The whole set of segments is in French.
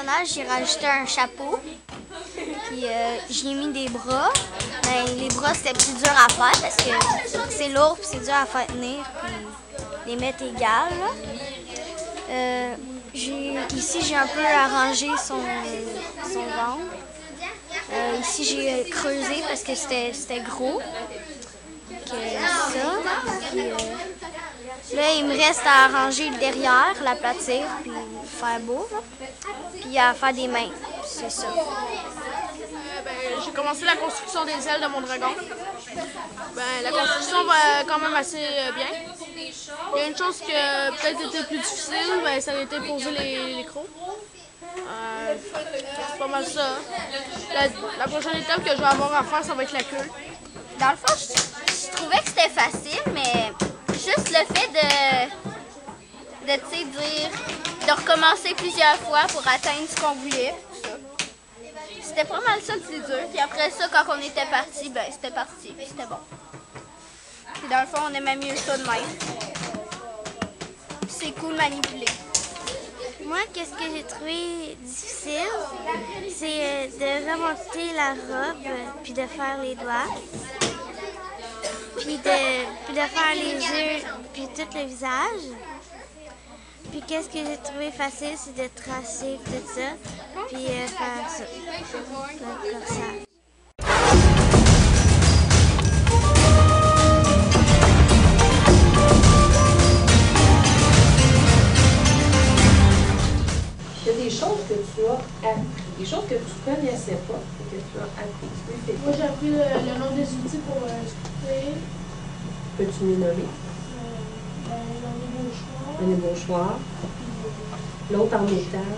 personnage, j'ai rajouté un chapeau. Puis j'y ai mis des bras. Mais les bras, c'était plus dur à faire parce que c'est lourd et c'est dur à faire tenir. Puis les mettre égales. Ici, j'ai un peu arrangé son ventre. Ici, j'ai creusé parce que c'était gros. Là, il me reste à arranger le derrière, l'aplatir, puis faire beau. Puis à faire des mains. C'est ça. J'ai commencé la construction des ailes de mon dragon. La construction va quand même assez bien. Il y a une chose qui a peut-être été plus difficile, ça a été poser les crocs. C'est pas mal ça. La prochaine étape que je vais avoir à faire, ça va être la queue. Dans le fond, je trouvais que c'était facile, mais juste le fait de recommencer plusieurs fois pour atteindre ce qu'on voulait. C'était pas mal ça le plus dur. Puis après ça, quand on était parti, c'était parti. C'était bon. Puis dans le fond, on aimait mieux ça de même. C'est cool manipuler. Moi, qu'est-ce que j'ai trouvé difficile, c'est de remonter la robe, puis de faire les doigts, puis de faire les yeux, puis tout le visage. Puis qu'est-ce que j'ai trouvé facile, c'est de tracer tout ça, puis faire ça, comme ça. Il y a des choses que tu as appris, des choses que tu ne connaissais pas et que tu as appris. Moi, j'ai appris le nom des outils pour sculpter. Peux-tu nous nommer? Un ébauchoir. L'autre en métal,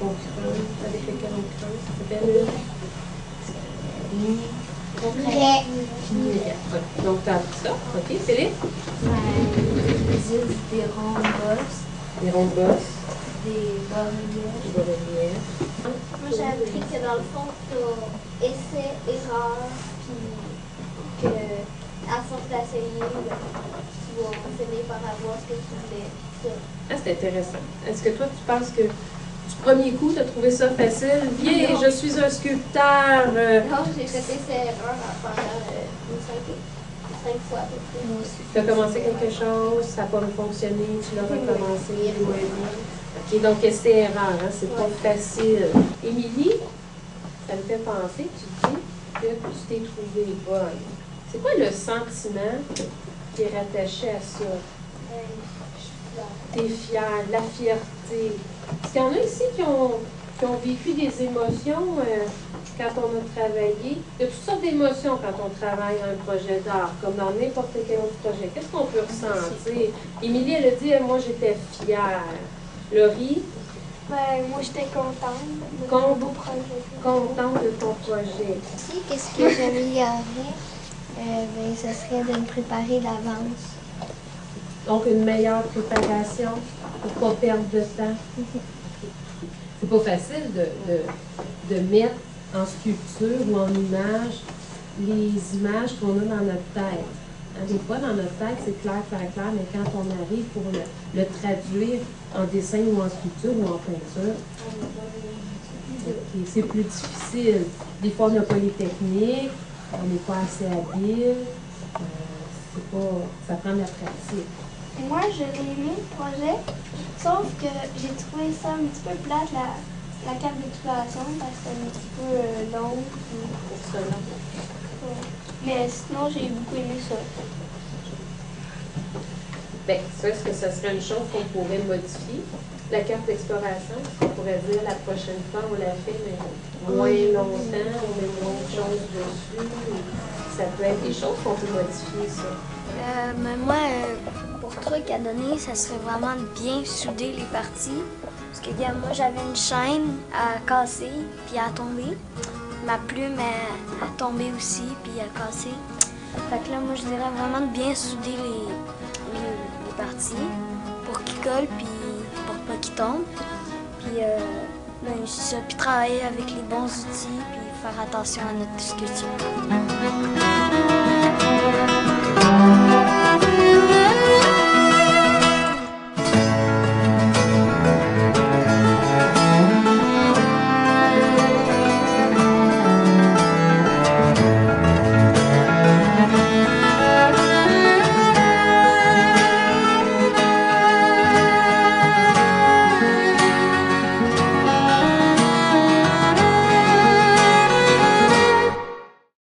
qu'on creuse, avec lequel on creuse. Ça s'appelle une... Donc, tu as appris ça. OK, Philippe? Des ronds bosses. Des ronds bosses. Des bas-reliefs. Moi, j'ai appris que dans le fond, tu as essai, erreur, puis qu'à force d'essayer, tu vas finir par avoir ce que tu voulais. Ah, c'est intéressant. Est-ce que toi, tu penses que du premier coup, tu as trouvé ça facile? Viens, je suis un sculpteur. Non, j'ai fait essai-erreur pendant 5 fois à peu près. Moi aussi. Tu as commencé quelque chose, ça n'a pas fonctionné, tu l'as recommencé, OK, donc essai-erreur, hein, c'est pas facile. Émilie, ça me fait penser, tu dis que tu t'es trouvée bonne. C'est quoi le sentiment qui est rattaché à ça? T'es fière, la fierté. Est-ce qu'il y en a ici qui ont vécu des émotions quand on a travaillé? Il y a toutes sortes d'émotions quand on travaille un projet d'art, comme dans n'importe quel autre projet. Qu'est-ce qu'on peut ressentir? Émilie, elle a dit, moi, j'étais fière. Laurie? Moi, j'étais contente de mon beau projet. Contente de ton projet. Si, qu'est-ce que j'améliorerais? Ce serait de me préparer d'avance. Donc, une meilleure préparation pour ne pas perdre de temps. C'est pas facile de mettre en sculpture ou en image les images qu'on a dans notre tête. Des fois, dans notre tête, c'est clair, mais quand on arrive pour le traduire en dessin ou en sculpture ou en peinture, c'est plus difficile. Des fois, on n'a pas les techniques, on n'est pas assez habile, ça prend de la pratique. Moi, je l'ai aimé, le projet, sauf que j'ai trouvé ça un petit peu plate, la carte d'exploration, parce que c'est un petit peu long. Pour ça, là. Mais sinon, j'ai beaucoup aimé ça. Bien, ça, est-ce que ça serait une chose qu'on pourrait modifier? La carte d'exploration, on pourrait dire la prochaine fois, on la fait, mais moins longtemps, on met moins de choses dessus. Ça peut être des choses qu'on peut modifier, ça. Mais moi, pour truc à donner, ça serait vraiment de bien souder les parties. Parce que moi, j'avais une chaîne à casser puis à tomber. Ma plume a tombé aussi puis a cassé. Fait que là, moi, je dirais vraiment de bien souder les parties pour qu'ils collent puis pour pas qu'ils tombent. Puis, c'est ça. Puis travailler avec les bons outils puis faire attention à notre sculpture.